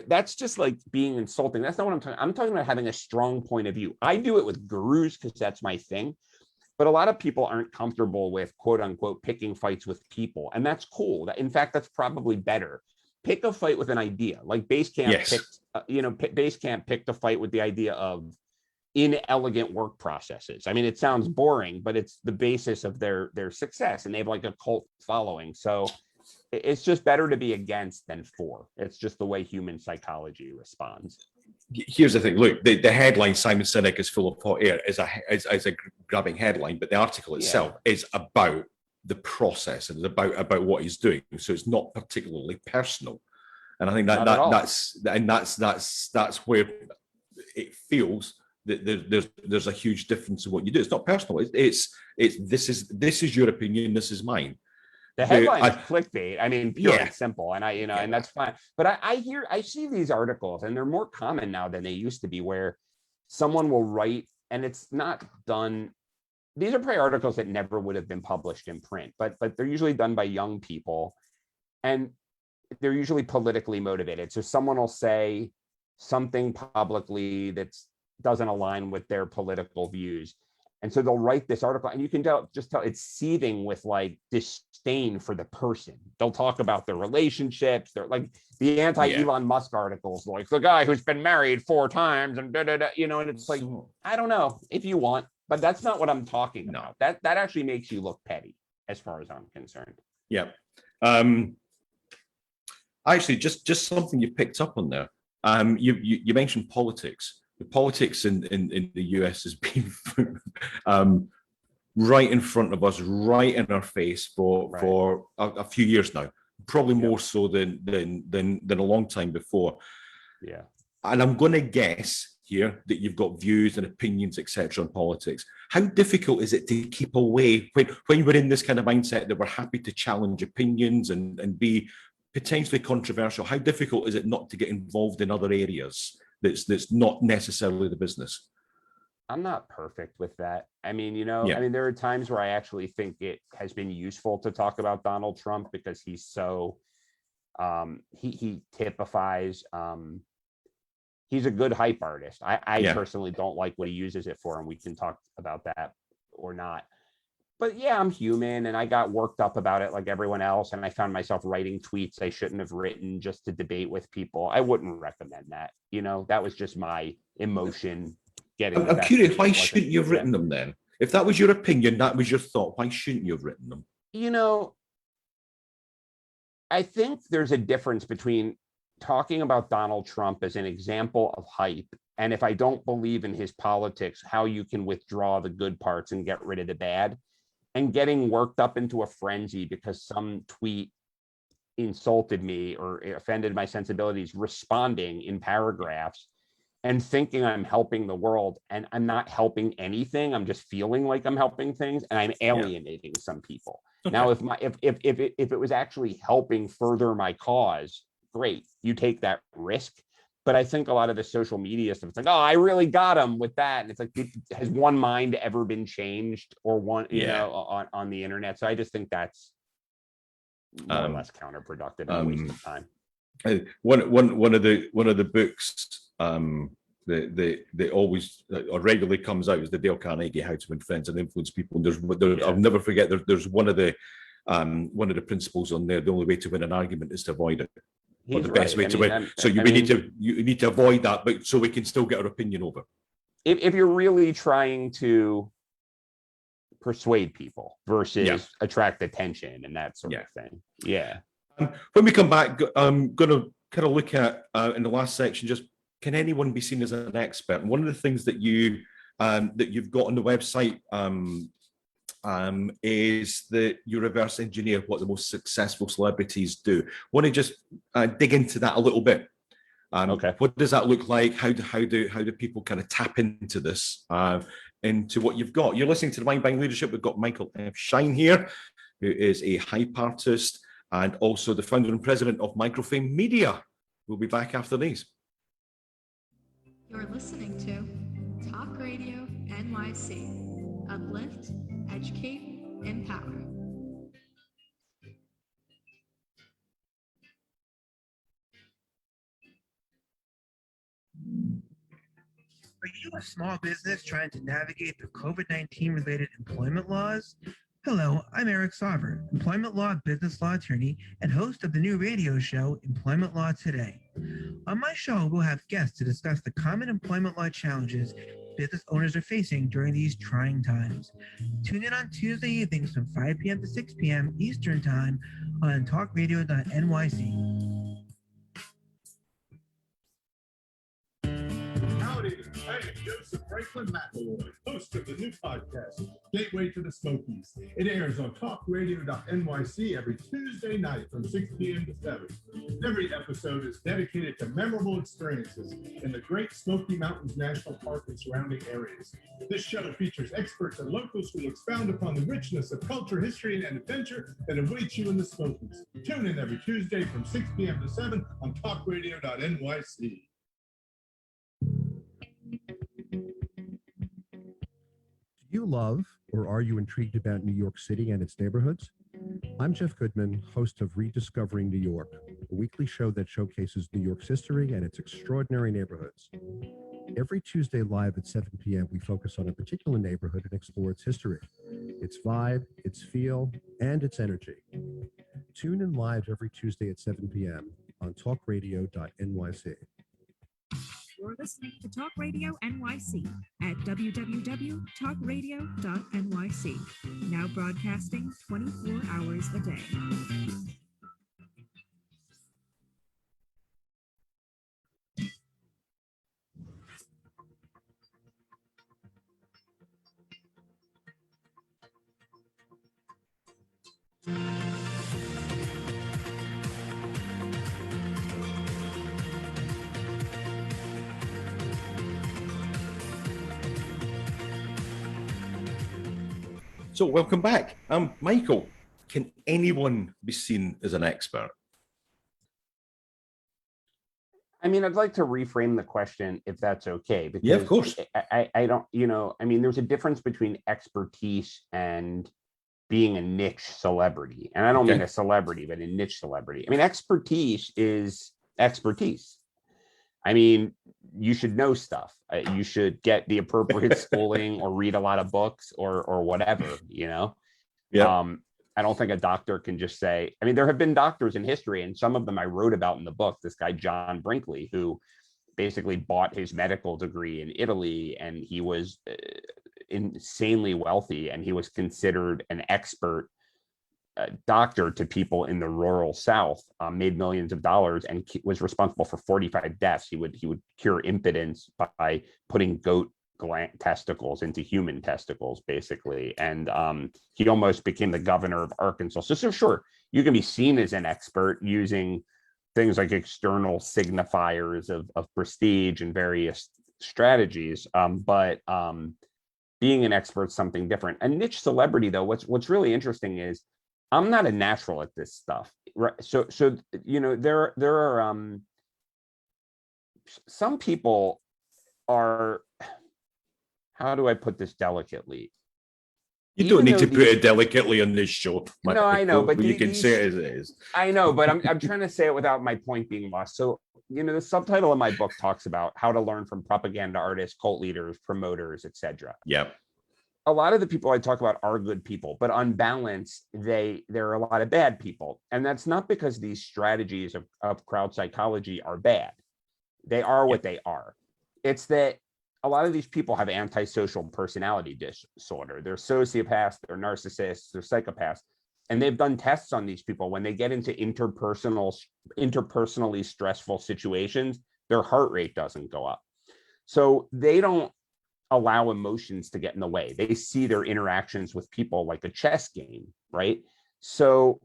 that's just like being insulting. That's not what I'm talking. I'm talking about having a strong point of view. I do it with gurus because that's my thing. But a lot of people aren't comfortable with, quote unquote, picking fights with people. And that's cool. In fact, that's probably better. Pick a fight with an idea. Like Basecamp picked a fight with the idea of inelegant work processes. I mean, it sounds boring, but it's the basis of their success, and they have like a cult following. So it's just better to be against than for. It's just the way human psychology responds. Here's the thing. Look, the headline "Simon Sinek is full of hot air" is a grabbing headline, but the article itself is about the process and about what he's doing. So it's not particularly personal, and I think that's where it feels that there's a huge difference in what you do. It's not personal. It's this is your opinion. This is mine. The headline is clickbait. I mean, pure and simple, and and that's fine. But I see these articles, and they're more common now than they used to be, where someone will write, and it's not done. These are probably articles that never would have been published in print, but they're usually done by young people, and they're usually politically motivated. So someone will say something publicly that doesn't align with their political views. And so they'll write this article, and you can just tell it's seething with like disdain for the person. They'll talk about their relationships. They're like the anti-Elon Musk articles, like the guy who's been married 4 times and and it's like, I don't know if you want, but that's not what I'm talking about. That actually makes you look petty as far as I'm concerned. Yeah. Actually, just something you picked up on there. You mentioned politics. The politics in the US has been right in front of us, right in our face for a few years now, probably more so than a long time before. Yeah. And I'm going to guess here that you've got views and opinions, etc., on politics. How difficult is it to keep away when we're in this kind of mindset that we're happy to challenge opinions and be potentially controversial? How difficult is it not to get involved in other areas that's not necessarily the business? I'm not perfect with that. I mean, there are times where I actually think it has been useful to talk about Donald Trump because he's so he typifies he's a good hype artist. I personally don't like what he uses it for, and we can talk about that or not. But yeah, I'm human, and I got worked up about it like everyone else, and I found myself writing tweets I shouldn't have written just to debate with people. I wouldn't recommend that. That was just my emotion getting. I'm curious, why shouldn't you have written them then? If that was your opinion, that was your thought, why shouldn't you have written them? I think there's a difference between talking about Donald Trump as an example of hype, and if I don't believe in his politics, how you can withdraw the good parts and get rid of the bad. And getting worked up into a frenzy because some tweet insulted me or offended my sensibilities, responding in paragraphs and thinking I'm helping the world, and I'm not helping anything. I'm just feeling like I'm helping things, and I'm alienating some people. Okay. Now, if it was actually helping further my cause, great, you take that risk. But I think a lot of the social media stuff, it's like, oh, I really got him with that. And it's like, has one mind ever been changed or on the internet? So I just think that's more or less counterproductive and a waste of time. One of the books that always or regularly comes out is the Dale Carnegie How to Win Friends and Influence People. And I'll never forget. There's one of the principles on there. The only way to win an argument is to avoid it. Or the best way to win. So you need to avoid that, but so we can still get our opinion over. If you're really trying to persuade people versus attract attention and that sort of thing. Yeah. When we come back, I'm going to kind of look at in the last section, just can anyone be seen as an expert? And one of the things that you've got on the website is that you reverse engineer what the most successful celebrities do. Want to just dig into that a little bit? Okay. What does that look like? How do people kind of tap into this, into what you've got? You're listening to the Mind Buying Leadership. We've got Michael F. Schein here, who is a hype artist and also the founder and president of Microframe Media. We'll be back after these. You're listening to Talk Radio NYC. Uplift, educate, empower. Are you a small business trying to navigate the COVID-19 related employment laws? Hello, I'm Eric Sauver, employment law business law attorney and host of the new radio show, Employment Law Today. On my show, we'll have guests to discuss the common employment law challenges business owners are facing during these trying times. Tune in on Tuesday evenings from 5 p.m. to 6 p.m. Eastern Time on talkradio.nyc. Howdy, I am Joseph Franklin McElroy, host of the new podcast, Gateway to the Smokies. It airs on talkradio.nyc every Tuesday night from 6 p.m. to 7. Every episode is dedicated to memorable experiences in the Great Smoky Mountains National Park and surrounding areas. This show features experts and locals who expound upon the richness of culture, history, and adventure that awaits you in the Smokies. Tune in every Tuesday from 6 p.m. to 7 on talkradio.nyc. Do you love or are you intrigued about New York City and its neighborhoods? I'm Jeff Goodman, host of Rediscovering New York, a weekly show that showcases New York's history and its extraordinary neighborhoods. Every Tuesday live at 7 p.m., we focus on a particular neighborhood and explore its history, its vibe, its feel, and its energy. Tune in live every Tuesday at 7 p.m. on talkradio.nyc. You're listening to Talk Radio NYC at www.talkradio.nyc. Now broadcasting 24 hours a day. So welcome back. Michael, can anyone be seen as an expert? I mean, I'd like to reframe the question if that's okay. Because yeah, of course. I don't, I mean, there's a difference between expertise and being a niche celebrity. And I don't mean a celebrity, but a niche celebrity. I mean, expertise is expertise. I mean, you should know stuff. You should get the appropriate schooling or read a lot of books or whatever, Yeah. I don't think a doctor can just say, I mean, there have been doctors in history, and some of them I wrote about in the book. This guy, John Brinkley, who basically bought his medical degree in Italy, and he was insanely wealthy, and he was considered an expert doctor to people in the rural South, made millions of dollars, and was responsible for 45 deaths. He would cure impotence by putting goat testicles into human testicles, basically. And he almost became the governor of Arkansas. So sure, you can be seen as an expert using things like external signifiers of prestige and various strategies. But being an expert is something different. A niche celebrity, though, what's really interesting is I'm not a natural at this stuff, right? So there are some people are, how do I put this delicately? You don't need to put it delicately on this show. No, I know, but you can say it as it is. I know, but I'm trying to say it without my point being lost. So, the subtitle of my book talks about how to learn from propaganda artists, cult leaders, promoters, etc. Yeah. A lot of the people I talk about are good people, but on balance, there are a lot of bad people. And that's not because these strategies of crowd psychology are bad. They are what they are. It's that a lot of these people have antisocial personality disorder. They're sociopaths, they're narcissists, they're psychopaths. And they've done tests on these people. When they get into interpersonally stressful situations, their heart rate doesn't go up. So they don't allow emotions to get in the way. They see their interactions with people like a chess game, right? So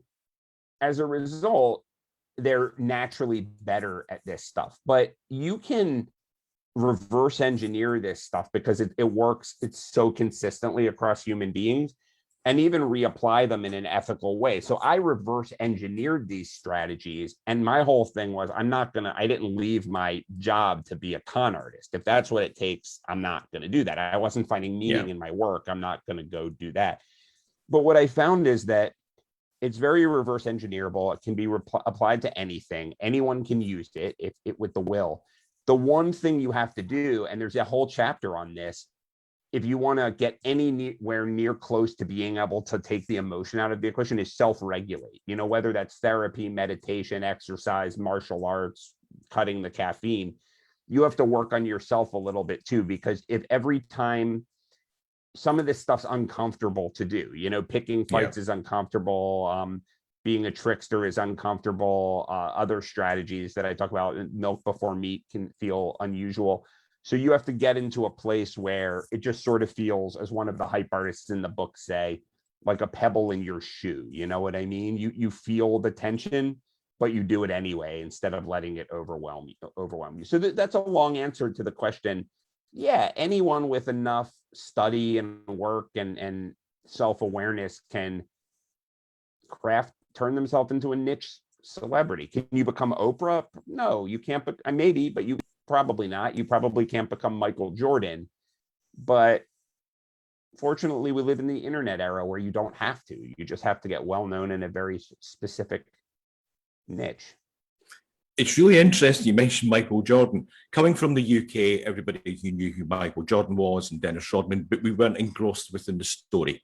as a result, they're naturally better at this stuff. But you can reverse engineer this stuff because it works. It's so consistently across human beings, and even reapply them in an ethical way. So I reverse engineered these strategies. And my whole thing was, I didn't leave my job to be a con artist. If that's what it takes, I'm not going to do that. I wasn't finding meaning in my work. I'm not going to go do that. But what I found is that it's very reverse engineerable. It can be applied to anything. Anyone can use it if with the will. The one thing you have to do, and there's a whole chapter on this, if you want to get anywhere near close to being able to take the emotion out of the equation, is self-regulate. Whether that's therapy, meditation, exercise, martial arts, cutting the caffeine, you have to work on yourself a little bit too, because if every time some of this stuff's uncomfortable to do, picking fights is uncomfortable, being a trickster is uncomfortable, other strategies that I talk about, milk before meat, can feel unusual. So you have to get into a place where it just sort of feels, as one of the hype artists in the book say, like a pebble in your shoe. You know what I mean? You feel the tension, but you do it anyway instead of letting it overwhelm you. So that's a long answer to the question. Yeah, anyone with enough study and work and self-awareness can turn themselves into a niche celebrity. Can you become Oprah? No, you can't. Maybe, but you probably not. You probably can't become Michael Jordan. But fortunately, we live in the internet era where you don't have to. You just have to get well known in a very specific niche. It's really interesting you mentioned Michael Jordan. Coming from the UK, everybody who knew who Michael Jordan was and Dennis Rodman, but we weren't engrossed within the story.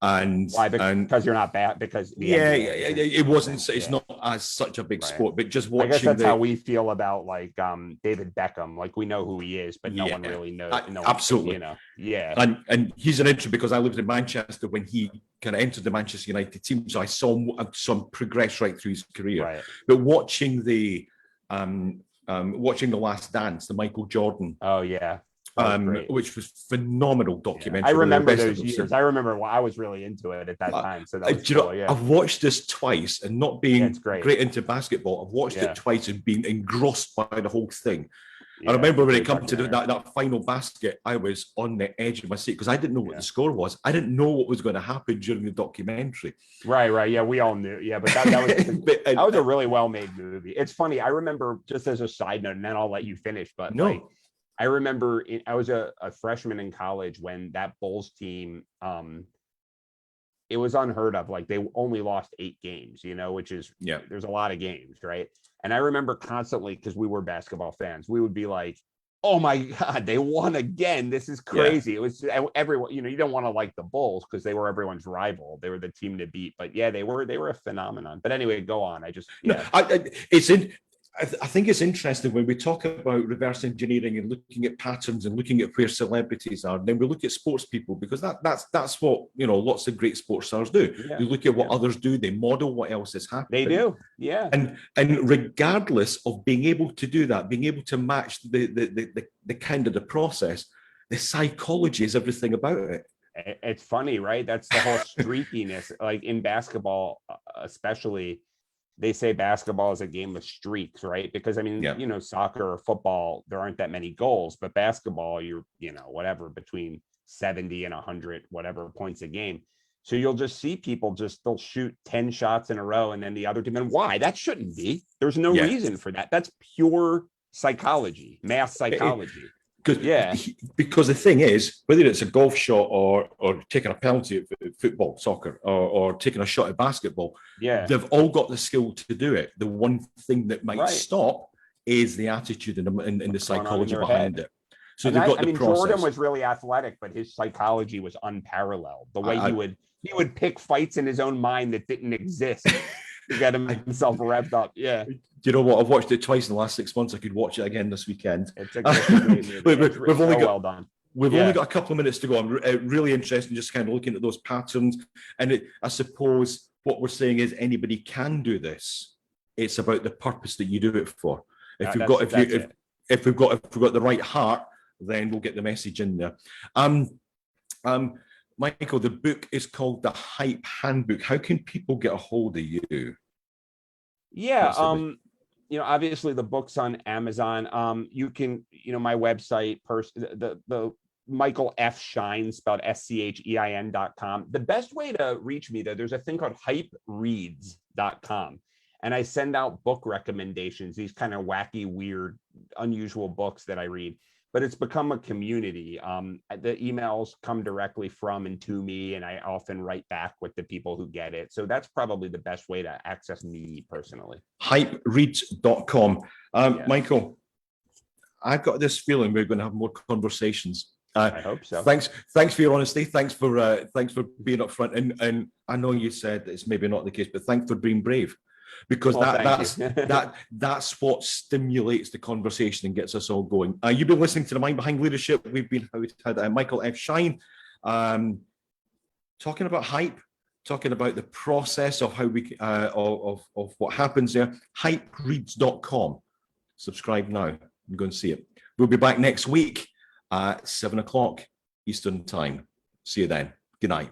And why? Because you're not bad. Because it wasn't. It's not as such a big sport. But just watching, I guess that's how we feel about like David Beckham. Like we know who he is, but no one really knows. Absolutely, And he's an interesting because I lived in Manchester when he kind of entered the Manchester United team, so I saw him progress right through his career. Right. But watching the Last Dance, the Michael Jordan. Oh yeah. Which was phenomenal documentary. I remember those years. I remember I was really into it at that time. So that was cool, I've watched this twice, and not being great into basketball, I've watched it twice and been engrossed by the whole thing. I remember when it came to that final basket, I was on the edge of my seat because I didn't know what the score was. I didn't know what was going to happen during the documentary. Right. Yeah, we all knew. Yeah, but that was a really well-made movie. It's funny. I remember, just as a side note, and then I'll let you finish. But I remember I was a freshman in college when that Bulls team, it was unheard of. Like they only lost 8 games, which is, there's a lot of games, right? And I remember constantly, because we were basketball fans, we would be like, oh my God, they won again. This is crazy. It was everyone, you don't want to like the Bulls because they were everyone's rival. They were the team to beat. But yeah, they were a phenomenon. But anyway, go on. I think it's interesting when we talk about reverse engineering and looking at patterns and looking at where celebrities are. And then we look at sports people because that's what lots of great sports stars do. Yeah. You look at what others do; they model what else is happening. They do, yeah. And regardless of being able to do that, being able to match the kind of the process, the psychology is everything about it. It's funny, right? That's the whole streakiness. Like in basketball, especially. They say basketball is a game of streaks, right? Because soccer or football, there aren't that many goals, but basketball, you're, whatever, between 70 and 100, whatever points a game. So you'll just see people they'll shoot 10 shots in a row and then the other team. And why? That shouldn't be. There's no reason for that. That's pure psychology, mass psychology. Because the thing is, whether it's a golf shot or taking a penalty at football, soccer, or taking a shot at basketball, they've all got the skill to do it. The one thing that might stop is the attitude and the psychology behind it. So they've got the process. Jordan was really athletic, but his psychology was unparalleled. The way he would pick fights in his own mind that didn't exist to get himself revved up. Yeah. You know what? I've watched it twice in the last 6 months. I could watch it again this weekend. It's a great movie. We've only got well done. We've only got a couple of minutes to go. I'm really interested in just kind of looking at those patterns. And I suppose what we're saying is anybody can do this. It's about the purpose that you do it for. If we've got the right heart, then we'll get the message in there. Michael, the book is called The Hype Handbook. How can people get a hold of you? Yeah, obviously the book's on Amazon. You can, my website, the Michael F. Schein, spelled SCHEIN.com. The best way to reach me, though, there's a thing called hypereads.com. And I send out book recommendations, these kind of wacky, weird, unusual books that I read. But it's become a community. The emails come directly from and to me, and I often write back with the people who get it. So that's probably the best way to access me personally. Hypereads.com. Michael, I've got this feeling we're going to have more conversations. I hope so. Thanks for your honesty. Thanks for being upfront. And I know you said it's maybe not the case, but thanks for being brave. Because that's what stimulates the conversation and gets us all going. You've been listening to The Mind Behind Leadership. We've been had Michael F. Schein talking about hype, talking about the process of how we of what happens there. Hypereads.com. Subscribe now and go and see it. We'll be back next week at 7:00 Eastern Time. See you then. Good night.